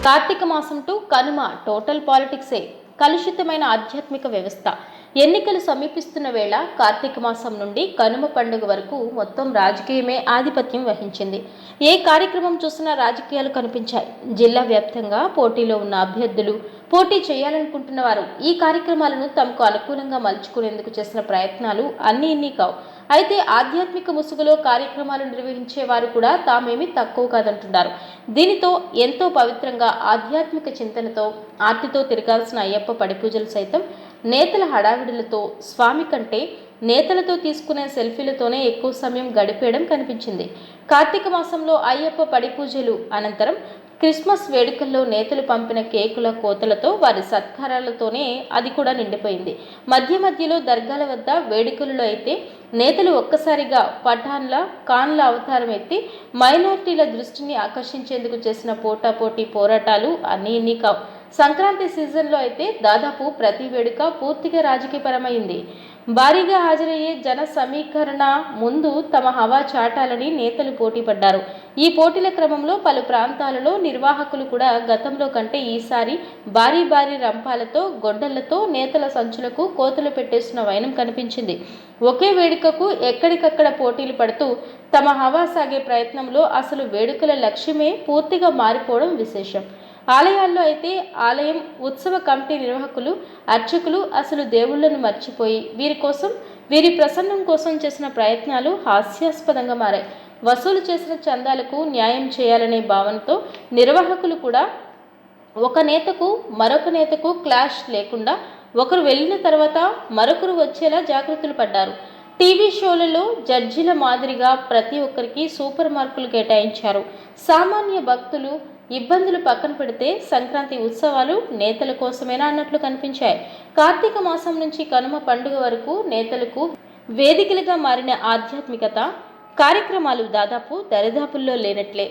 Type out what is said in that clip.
కార్తీక మాసం to Kanuma total పాలిటిక్సే. కలుషితమైన ఆధ్యాత్మిక వ్యవస్థ. ఎన్నికలు సమీపిస్తున్న వేళ కార్తీక మాసం నుండి కనుమ పండుగ వరకు మొత్తం రాజకీయమే ఆధిపత్యం వహించింది. ఏ కార్యక్రమం చూసినా రాజకీయాలు కనిపించాయి. జిల్లా వ్యాప్తంగా పోటీలో ఉన్న అభ్యర్థులు, పోటీ చేయాలనుకుంటున్న వారు ఈ కార్యక్రమాలను తమకు అనుకూలంగా మలుచుకునేందుకు చేసిన ప్రయత్నాలు ఇన్ని కావు. అయితే ఆధ్యాత్మిక ముసుగులో కార్యక్రమాలు నిర్వహించే వారు కూడా తామేమీ తక్కువ కాదంటున్నారు. దీనితో ఎంతో పవిత్రంగా ఆధ్యాత్మిక చింతనతో ఆర్తితో తిరగాల్సిన అయ్యప్ప పడిపూజలు సైతం నేతల హడావిడులతో, స్వామి కంటే నేతలతో తీసుకునే సెల్ఫీలతోనే ఎక్కువ సమయం గడిపేయడం కనిపించింది. కార్తీక మాసంలో అయ్యప్ప పడిపూజలు అనంతరం క్రిస్మస్ వేడుకల్లో నేతలు పంపిన కేకుల కోతలతో, వారి సత్కారాలతోనే అది కూడా నిండిపోయింది. మధ్య మధ్యలో దర్గాల వద్ద వేడుకలలో అయితే నేతలు ఒక్కసారిగా పఠాన్ల, ఖాన్ల అవతారం ఎత్తి మైనారిటీల దృష్టిని ఆకర్షించేందుకు చేసిన పోటాపోటీ పోరాటాలు ఇన్ని కావు. సంక్రాంతి సీజన్లో అయితే దాదాపు ప్రతి వేడుక పూర్తిగా రాజకీయపరమైంది. భారీగా హాజరయ్యే జన సమీకరణ ముందు తమ హవా చాటాలని నేతలు పోటీ పడ్డారు. ఈ పోటీల క్రమంలో పలు ప్రాంతాలలో నిర్వాహకులు కూడా గతంలో కంటే ఈసారి భారీ భారీ రంపాలతో, గొడ్డళ్లతో నేతల సంచులకు కోతలు పెట్టేస్తున్న వైనం కనిపించింది. ఒకే వేడుకకు ఎక్కడికక్కడ పోటీలు పడుతూ తమ హవా సాగే ప్రయత్నంలో అసలు వేడుకల లక్ష్యమే పూర్తిగా మారిపోవడం విశేషం. ఆలయాల్లో అయితే ఆలయం ఉత్సవ కమిటీ నిర్వాహకులు, అర్చకులు అసలు దేవుళ్లను మర్చిపోయి వీరి ప్రసన్నం కోసం చేసిన ప్రయత్నాలు హాస్యాస్పదంగా మారాయి. వసూలు చేసిన చందాలకు న్యాయం చేయాలనే భావనతో నిర్వాహకులు కూడా ఒక నేతకు మరొక నేతకు క్లాష్ లేకుండా ఒకరు వెళ్ళిన తర్వాత మరొకరు వచ్చేలా జాగ్రత్తలు పడ్డారు. టీవీ షోలలో జడ్జిల మాదిరిగా ప్రతి ఒక్కరికి సూపర్ మార్కులు కేటాయించారు. సామాన్య భక్తులు ఇబ్బందులు పక్కన పెడితే సంక్రాంతి ఉత్సవాలు నేతల కోసమేనా అన్నట్లు కనిపించాయి. కార్తీక మాసం నుంచి కనుమ పండుగ వరకు నేతలకు వేదికలుగా మారిన ఆధ్యాత్మికత కార్యక్రమాలు దాదాపు దరిదాపుల్లో లేనట్లే.